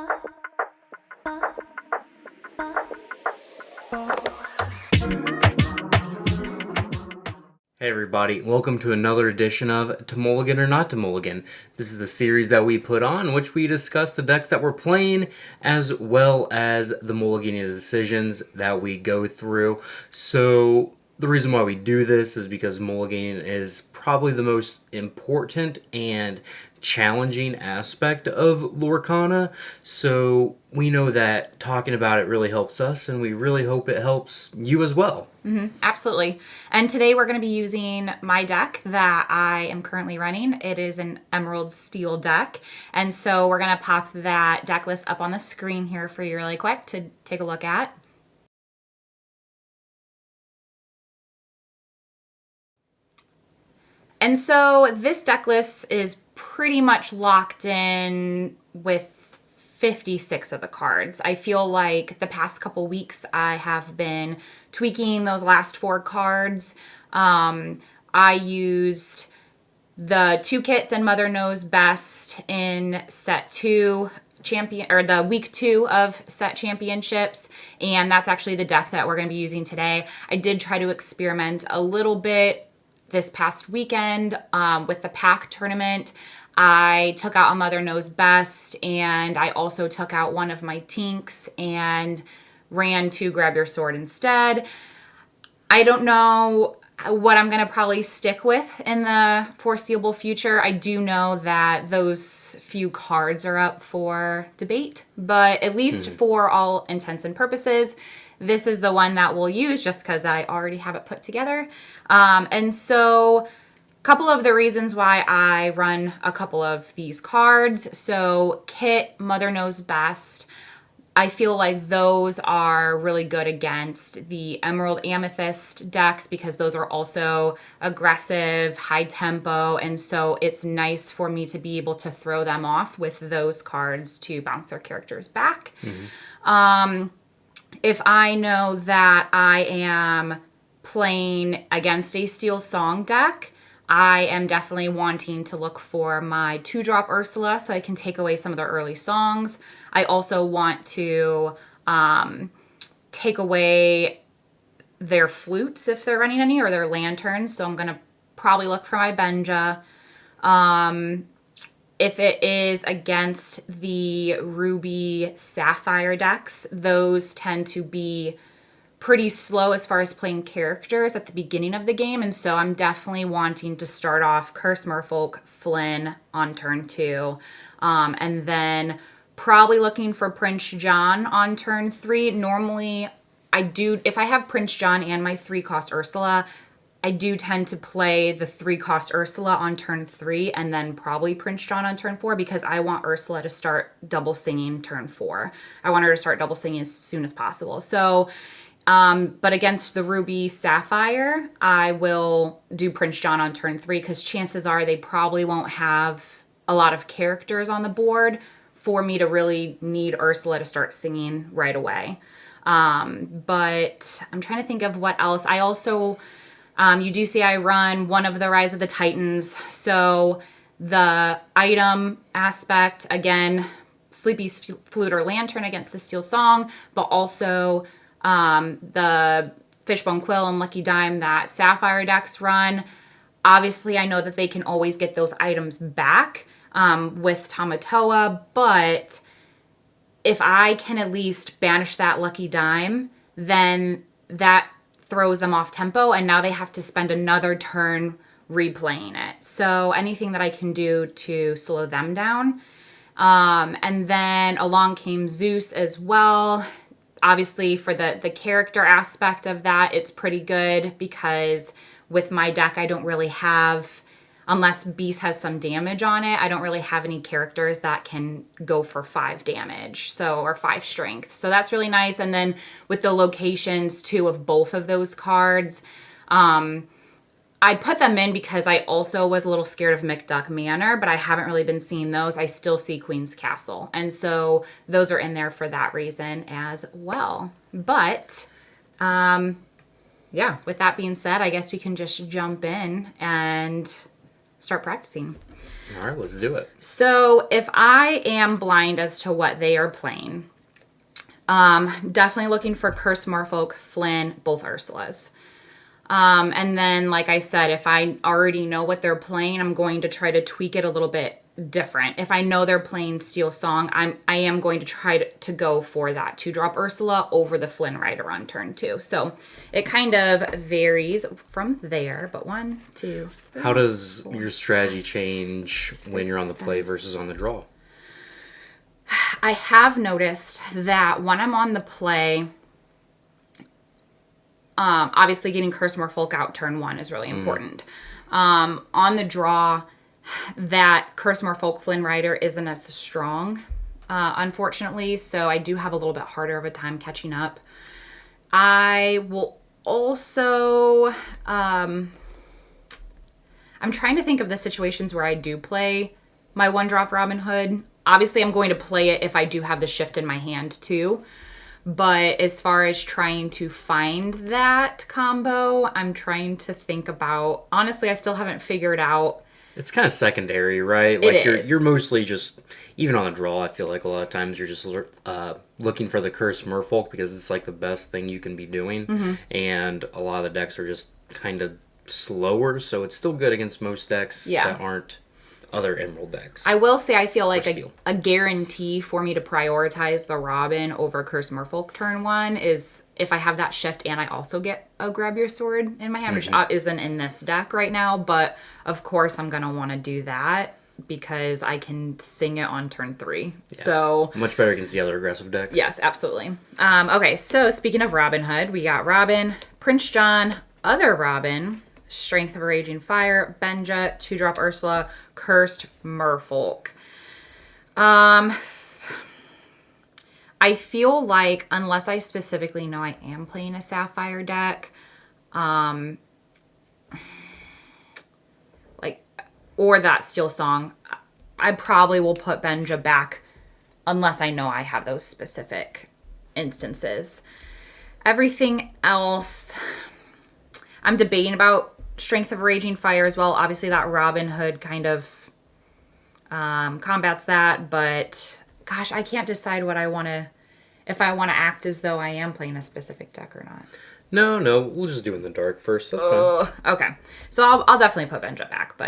Hey everybody, welcome to another edition of To Mulligan or Not To Mulligan. This is the series that we put on in which we discuss the decks that we're playing as well as the mulliganing decisions that we go through. So the reason why we do this is because mulliganing is probably the most important and challenging aspect of Lorcana, so we know that talking about it really helps us, and we really hope it helps you as well. Absolutely. And today we're going to be using my deck that I am currently running. It is an Emerald Steel deck. And so we're going to pop that deck list up on the screen here for you really quick to take a look at. And so this deck list is pretty much locked in with 56 of the cards. I feel like the past couple weeks I have been tweaking those last 4 cards. I used the 2 kits and Mother Knows Best in set 2 champion, or the week 2 of set championships, and that's actually the deck that we're going to be using today. I did try to experiment a little bit this past weekend with the pack tournament. I took out a Mother Knows Best, and I also took out one of my Tinks and ran 2 Grab Your Sword instead. I don't know what I'm going to probably stick with in the foreseeable future. I do know that those few cards are up for debate, but at least for all intents and purposes, this is the one that we'll use just because I already have it put together. And so a couple of the reasons why I run a couple of these cards. So Kit, Mother Knows Best, I feel like those are really good against the Emerald Amethyst decks because those are also aggressive, high tempo, and so it's nice for me to be able to throw them off with those cards to bounce their characters back. If I know that I am playing against a Steel Song deck, I am definitely wanting to look for my 2-drop Ursula so I can take away some of the early songs. I also want to take away their flutes if they're running any, or their lanterns. So I'm going to probably look for my Benja. If it is against the Ruby Sapphire decks, those tend to be pretty slow as far as playing characters at the beginning of the game, and so I'm definitely wanting to start off Curse Merfolk Flynn on turn 2, and then probably looking for Prince John on turn 3. Normally, if I have Prince John and my 3-cost Ursula, I do tend to play the 3-cost Ursula on turn 3 and then probably Prince John on turn 4 because I want Ursula to start double singing turn 4. I want her to start double singing as soon as possible. So but against the Ruby Sapphire, I will do Prince John on turn 3 because chances are they probably won't have a lot of characters on the board for me to really need Ursula to start singing right away. But I'm trying to think of what else. I also, you do see I run one of the Rise of the Titans. So the item aspect, again, Sleepy's Flute or Lantern against the Steel Song, but also the Fishbone Quill and Lucky Dime that Sapphire decks run. Obviously, I know that they can always get those items back with Tamatoa, but if I can at least banish that Lucky Dime, then that throws them off tempo, and now they have to spend another turn replaying it. So anything that I can do to slow them down. And then along came Zeus as well. Obviously, for the character aspect of that, it's pretty good because with my deck, I don't really have, unless Beast has some damage on it, I don't really have any characters that can go for 5 damage, or 5 strength. So that's really nice. And then with the locations, too, of both of those cards, I put them in because I also was a little scared of McDuck Manor, but I haven't really been seeing those. I still see Queen's Castle. And so those are in there for that reason as well. But, yeah, with that being said, I guess we can just jump in and start practicing. All right, let's do it. So if I am blind as to what they are playing, definitely looking for Curse, Merfolk, Flynn, both Ursulas. And then, like I said, if I already know what they're playing, I'm going to try to tweak it a little bit different. If I know they're playing Steel Song, I am going to try to go for that 2-drop Ursula over the Flynn Rider on turn 2. So it kind of varies from there, but 1, 2, 3, How does 4, your strategy change when you're on the 6, play versus on the draw? I have noticed that when I'm on the play, obviously getting Curse Merfolk out turn 1 is really important. On the draw, that Curse Merfolk Flynn Rider isn't as strong, unfortunately, so I do have a little bit harder of a time catching up. I will also, I'm trying to think of the situations where I do play my 1-drop Robin Hood. Obviously, I'm going to play it if I do have the shift in my hand too. But as far as trying to find that combo, I'm trying to think about, honestly, I still haven't figured out. It's kind of secondary, right? It is. You're mostly just, even on the draw, I feel like a lot of times you're just looking for the Curse Merfolk because it's like the best thing you can be doing. And a lot of the decks are just kind of slower, so it's still good against most decks that aren't other Emerald decks. I will say I feel like a guarantee for me to prioritize the Robin over Curse Merfolk turn 1 is if I have that shift and I also get a Grab Your Sword in my hand, which isn't in this deck right now, but of course I'm going to want to do that because I can sing it on turn 3. Yeah. So much better against the other aggressive decks. Yes, absolutely. Okay, so speaking of Robin Hood, we got Robin, Prince John, other Robin, Strength of a Raging Fire, Benja, 2-drop Ursula, Cursed Merfolk. I feel like, unless I specifically know I am playing a Sapphire deck, or that Steel Song, I probably will put Benja back unless I know I have those specific instances. Everything else, I'm debating about Strength of a Raging Fire as well. Obviously, that Robin Hood kind of combats that, but gosh, I can't decide what I want to, if I want to act as though I am playing a specific deck or not. No, we'll just do it in the dark first. That's fine. Okay, so I'll definitely put Benja back,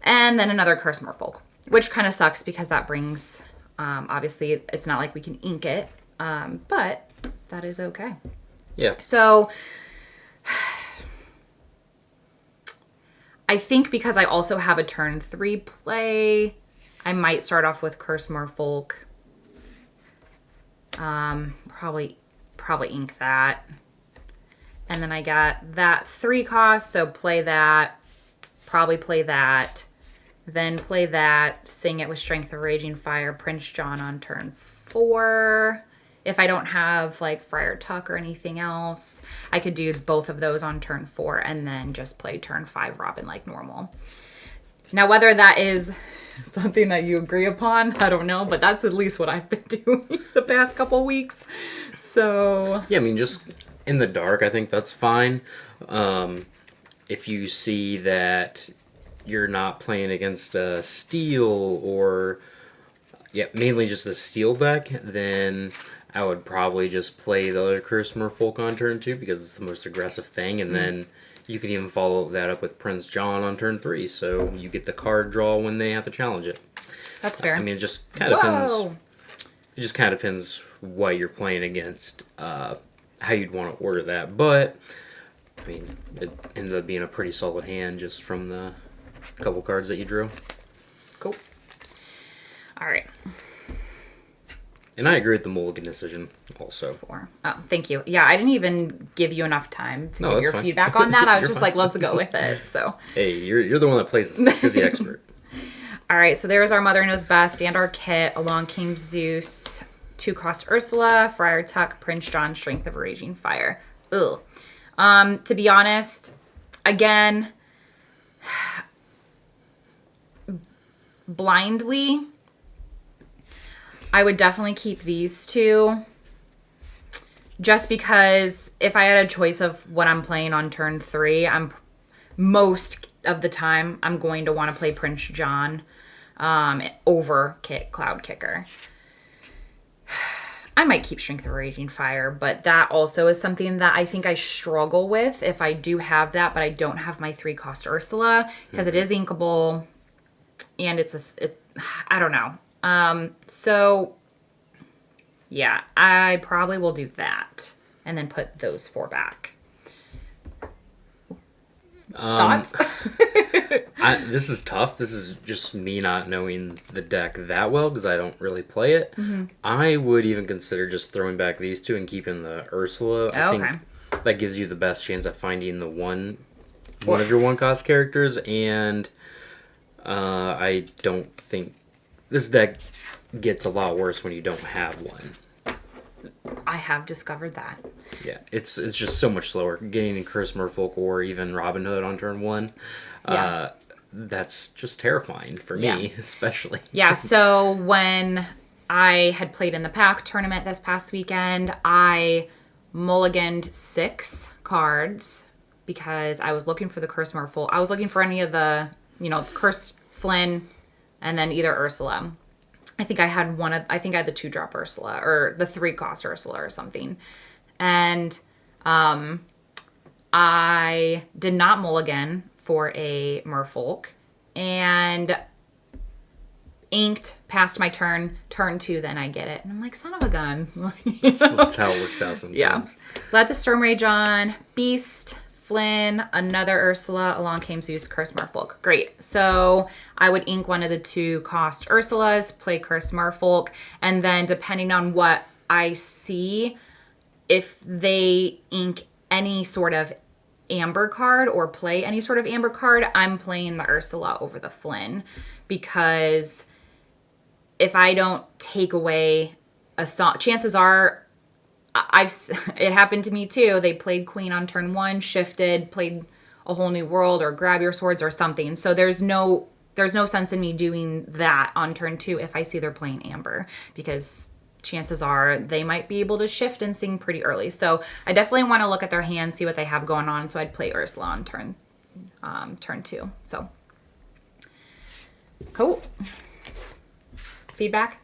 and then another Curse Merfolk, which kind of sucks because that brings, obviously, it's not like we can ink it, but that is okay. Yeah. So I think because I also have a turn 3 play, I might start off with Curse Merfolk. Probably ink that. And then I got that 3 cost, so play that. Probably play that. Then play that. Sing it with Strength of Raging Fire. Prince John on turn 4. If I don't have like Friar Tuck or anything else, I could do both of those on turn 4 and then just play turn 5 Robin like normal. Now, whether that is something that you agree upon, I don't know, but that's at least what I've been doing the past couple weeks. So yeah, I mean, just in the dark, I think that's fine. If you see that you're not playing against a steel or mainly just a steel deck, then I would probably just play the other Curse Merfolk on turn 2 because it's the most aggressive thing, and then you can even follow that up with Prince John on turn 3, so you get the card draw when they have to challenge it. That's fair. I mean, it just kind of depends. It just kind of depends what you're playing against, how you'd want to order that. But I mean, it ended up being a pretty solid hand just from the couple cards that you drew. Cool. All right. And I agree with the Mulligan decision also. 4. Oh, thank you. Yeah, I didn't even give you enough time to give your fine. feedback on that. I was just fine. like, let's go with it. So. Hey, you're the one that plays this. You're the expert. All right, so there's our Mother Knows Best and our kit. Along came Zeus, 2-cost Ursula, Friar Tuck, Prince John, Strength of a Raging Fire. Ugh. To be honest, again, blindly, I would definitely keep these 2. Just because if I had a choice of what I'm playing on turn 3, I'm most of the time, I'm going to want to play Prince John over Cloud Kicker. I might keep Strength of Raging Fire, but that also is something that I think I struggle with if I do have that, but I don't have my 3-cost Ursula, because it is inkable, and I don't know. So, yeah, I probably will do that, and then put those 4 back. Thoughts? This is tough. This is just me not knowing the deck that well because I don't really play it. Mm-hmm. I would even consider just throwing back these 2 and keeping the Ursula. I think that gives you the best chance of finding the one of your 1-cost characters, and I don't think this deck gets a lot worse when you don't have one. I have discovered that. Yeah, it's just so much slower. Getting in Curse Merfolk or even Robin Hood on turn 1, that's just terrifying for me, especially. Yeah, so when I had played in the pack tournament this past weekend, I mulliganed 6 cards because I was looking for the Curse Merfolk. I was looking for any of the, Curse Flynn and then either Ursula. I think I had I had the 2-drop Ursula or the 3-cost Ursula or something. And I did not mulligan for a Merfolk and inked past my turn 2, then I get it. And I'm like, son of a gun. That's how it works out sometimes. Yeah. Let the Storm Rage on. Beast, Flynn, another Ursula, along came Zeus, Curse Merfolk. Great. So I would ink one of the 2-cost Ursulas, play Curse Merfolk, and then depending on what I see, if they ink any sort of amber card or play any sort of amber card, I'm playing the Ursula over the Flynn, because if I don't take away a song, chances are it happened to me too. They played Queen on turn 1, shifted, played A Whole New World or Grab Your Swords or something. So there's no sense in me doing that on turn 2 if I see they're playing Amber, because chances are they might be able to shift and sing pretty early. So I definitely want to look at their hand, see what they have going on. So I'd play Ursula on turn 2. So cool. Feedback?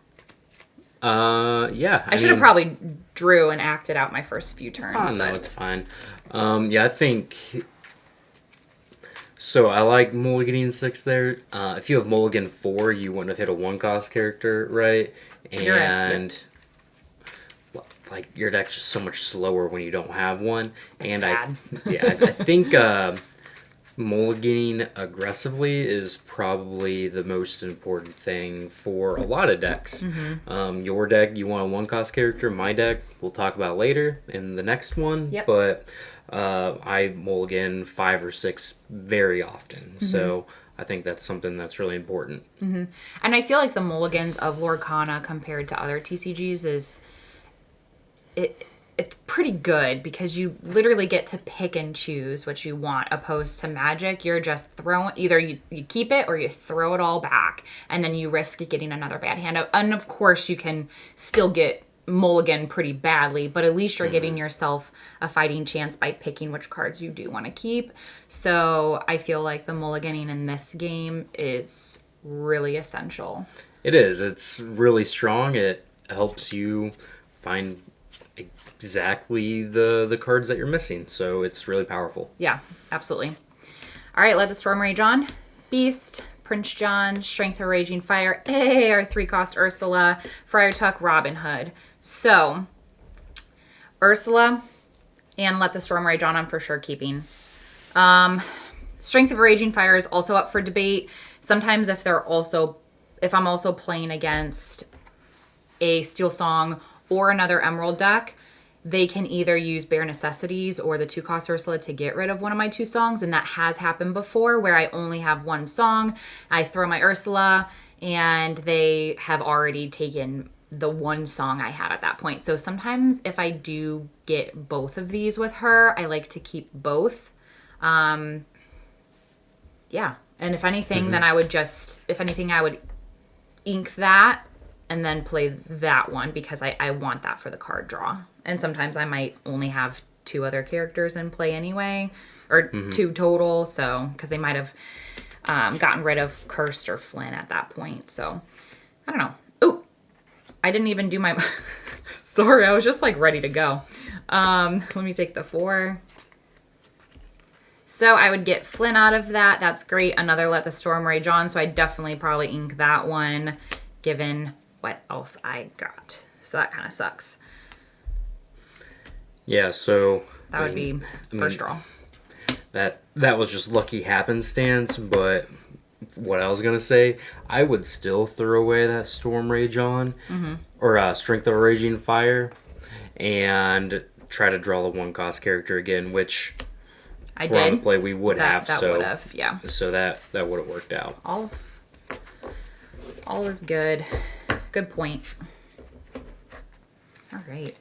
Yeah. I should have probably drew and acted out my first few turns. Oh, no, it's fine. Yeah, I think... So I like mulliganing 6 there. If you have mulligan 4, you wouldn't have hit a 1-cost character, right? And... Like, your deck's just so much slower when you don't have one. It's bad. I think mulliganing aggressively is probably the most important thing for a lot of decks. Mm-hmm. Your deck, you want a 1-cost character. My deck, we'll talk about later in the next one. Yep. But I mulligan 5 or 6 very often. Mm-hmm. So I think that's something that's really important. Mm-hmm. And I feel like the mulligans of Lorcana compared to other TCGs is... It's pretty good, because you literally get to pick and choose what you want, opposed to Magic. You're just throwing, either you keep it or you throw it all back, and then you risk getting another bad hand. And of course you can still get mulligan pretty badly, but at least you're giving yourself a fighting chance by picking which cards you do want to keep. So I feel like the mulliganing in this game is really essential. It is. It's really strong. It helps you find exactly the cards that you're missing, so it's really powerful. Yeah, absolutely. All right, let the Storm Rage on. Beast, Prince John, Strength of Raging Fire, our 3-cost Ursula, Friar Tuck, Robin Hood. So Ursula and let the Storm Rage on, I'm for sure keeping. Strength of Raging Fire is also up for debate. Sometimes if I'm also playing against a Steel Song or another Emerald deck, they can either use Bare Necessities or the 2-cost Ursula to get rid of one of my 2 songs. And that has happened before, where I only have 1 song. I throw my Ursula, and they have already taken the 1 song I had at that point. So sometimes if I do get both of these with her, I like to keep both. Yeah. And if anything, then I would I would ink that and then play that one, because I want that for the card draw. And sometimes I might only have 2 other characters in play anyway. or 2 total. So, because they might have gotten rid of Cursed or Flynn at that point. So, I don't know. Oh, I didn't even do my... Sorry, I was just like ready to go. Let me take the 4. So I would get Flynn out of that. That's great. Another Let the Storm Rage On. So I definitely probably ink that one, given what else I got. So that kind of sucks. Yeah, so... That would be first draw. That was just lucky happenstance, but what I was going to say, I would still throw away that Storm Rage On, or Strength of a Raging Fire, and try to draw the 1-cost character again, which... I If we're on did. the play, we would have. That So would have, yeah. So that would have worked out. All is good. Good point. All right.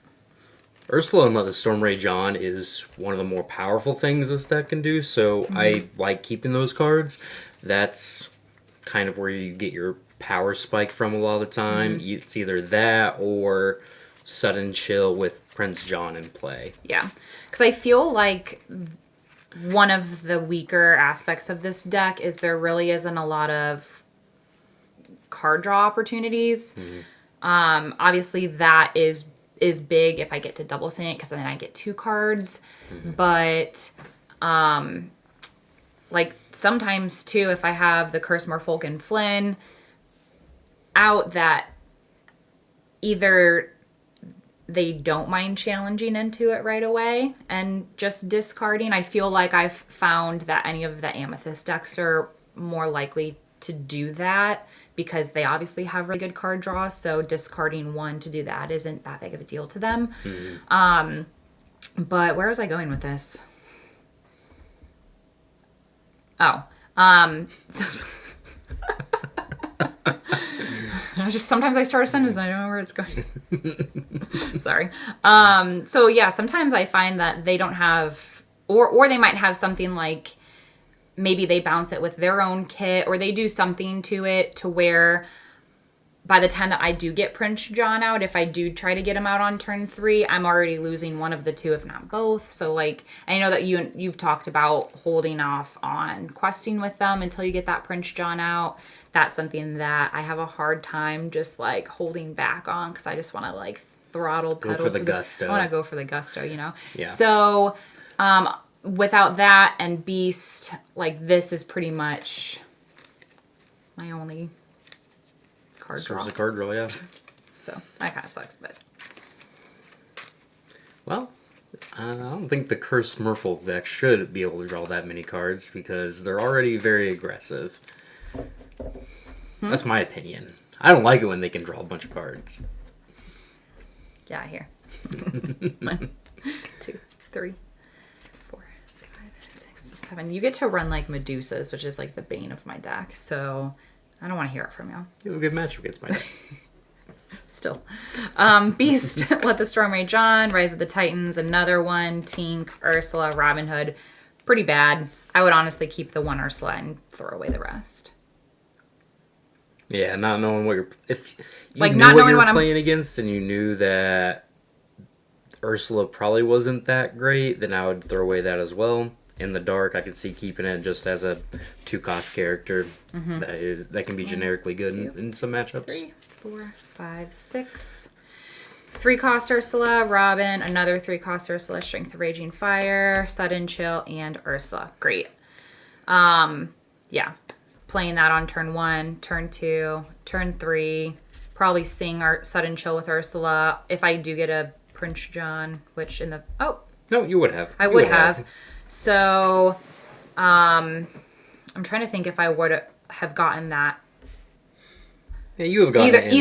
Ursula and Let the Storm Rage On is one of the more powerful things this deck can do, so I like keeping those cards. That's kind of where you get your power spike from a lot of the time. It's either that or Sudden Chill with Prince John in play. Yeah. Because I feel like one of the weaker aspects of this deck is there really isn't a lot of card draw opportunities. Obviously, that is big if I get to double sync, because then I get 2 cards. But like sometimes too, if I have the Curse Merfolk and Flynn out, that either they don't mind challenging into it right away and just discarding. I feel like I've found that any of the Amethyst decks are more likely to do that because they obviously have really good card draw. So discarding 1 to do that isn't that big of a deal to them. But where was I going with this? Oh, sometimes I start a sentence and I don't know where it's going. Sorry. So yeah, sometimes I find that they don't have, or they might have something like maybe they bounce it with their own kit, or they do something to it to where by the time that I do get Prince John out, if I do try to get him out on turn 3, I'm already losing one of the 2, if not both. So like, I know that you've talked about holding off on questing with them until you get that Prince John out. That's something that I have a hard time just like holding back on, because I just want to like throttle pedal. Go for the gusto. I want to go for the gusto, you know? Yeah. So without that and Beast, like this is pretty much my only card draw. Source of card draw, yeah. So that kind of sucks, but. Well, I don't think the Curse Merfolk deck should be able to draw that many cards because they're already very aggressive. That's my opinion. I don't like it when they can draw a bunch of cards. Yeah, here. 1, 2, 3, 4, 5, 6, 7. You get to run like Medusas, which is like the bane of my deck. So I don't want to hear it from you. You have a good matchup against my deck. Still. Beast, Let the Storm Rage On, Rise of the Titans, another one, Tink, Ursula, Robin Hood. Pretty bad. I would honestly keep the 1 Ursula and throw away the rest. Yeah, not knowing what if you like knew not what knowing you were what playing against and you knew that Ursula probably wasn't that great, then I would throw away that as well. In the dark, I could see keeping it just as a 2-cost character that can be generically good in some matchups. 3, 4, 5, 6. 3-cost Ursula, Robin, another 3-cost Ursula, Strength of Raging Fire, Sudden Chill, and Ursula. Great. Yeah. Playing that on turn 1, turn 2, turn 3. Probably sing our Sudden Chill with Ursula. If I do get a Prince John, which in the... Oh. No, you would have. I would have. So, I'm trying to think if I would have gotten that. Yeah, you have gotten it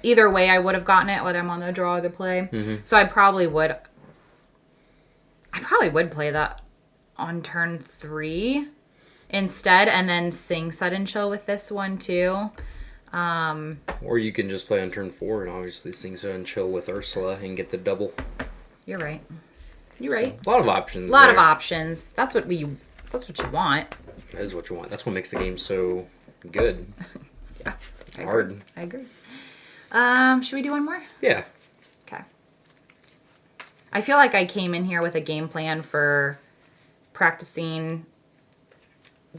either way I would have gotten it, whether I'm on the draw or the play. So I probably would play that on turn 3 instead, and then sing Sudden Chill with this one too. Or you can just play on turn 4 and obviously sing Sudden Chill with Ursula and get the double. You're right. You're right. A lot of options. A lot of options. That's what you want. That is what you want. That's what makes the game so good. Yeah. Hard. I agree. Should we do one more? Yeah. Okay. I feel like I came in here with a game plan for practicing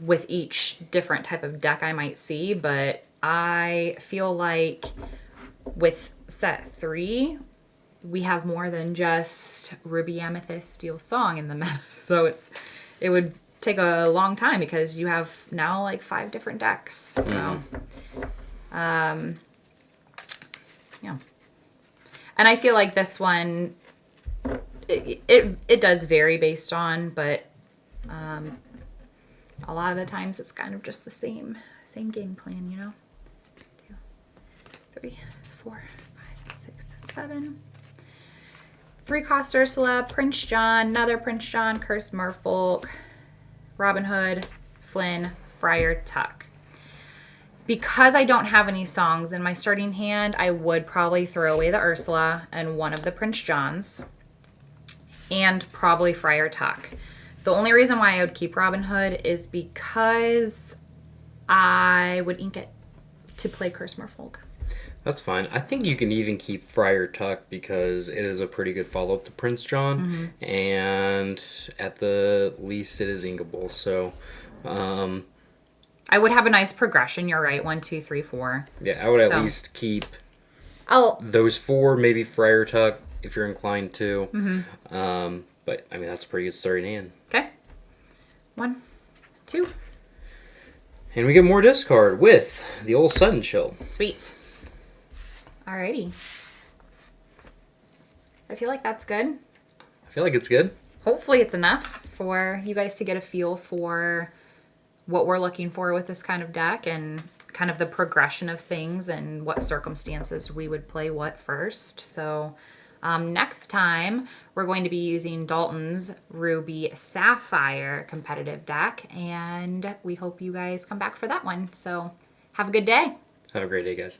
with each different type of deck I might see, but I feel like with set 3, we have more than just Ruby Amethyst Steel Song in the meta. So it would take a long time because you have now like 5 different decks. So, yeah. And I feel like this one, it does vary based on, but a lot of the times it's kind of just the same game plan, you know? 2, 3, 4, 5, 6, 7. 3 cost Ursula, Prince John, another Prince John, Curse Merfolk, Robin Hood, Flynn, Friar Tuck. Because I don't have any songs in my starting hand, I would probably throw away the Ursula and one of the Prince Johns, and probably Friar Tuck. The only reason why I would keep Robin Hood is because I would ink it to play Curse Merfolk. That's fine. I think you can even keep Friar Tuck because it is a pretty good follow-up to Prince John, and at the least it is inkable. So, I would have a nice progression. You're right. 1, 2, 3, 4. yeah, I would at least keep Oh, those 4, maybe Friar Tuck if you're inclined to. But I mean that's a pretty good starting hand. okay. 1, 2. And we get more discard with the old Sudden Chill. Sweet. Alrighty. I feel like that's good. I feel like it's good. Hopefully it's enough for you guys to get a feel for what we're looking for with this kind of deck and kind of the progression of things and what circumstances we would play what first. So next time we're going to be using Dalton's Ruby Sapphire competitive deck, and we hope you guys come back for that one. So have a good day. Have a great day, guys.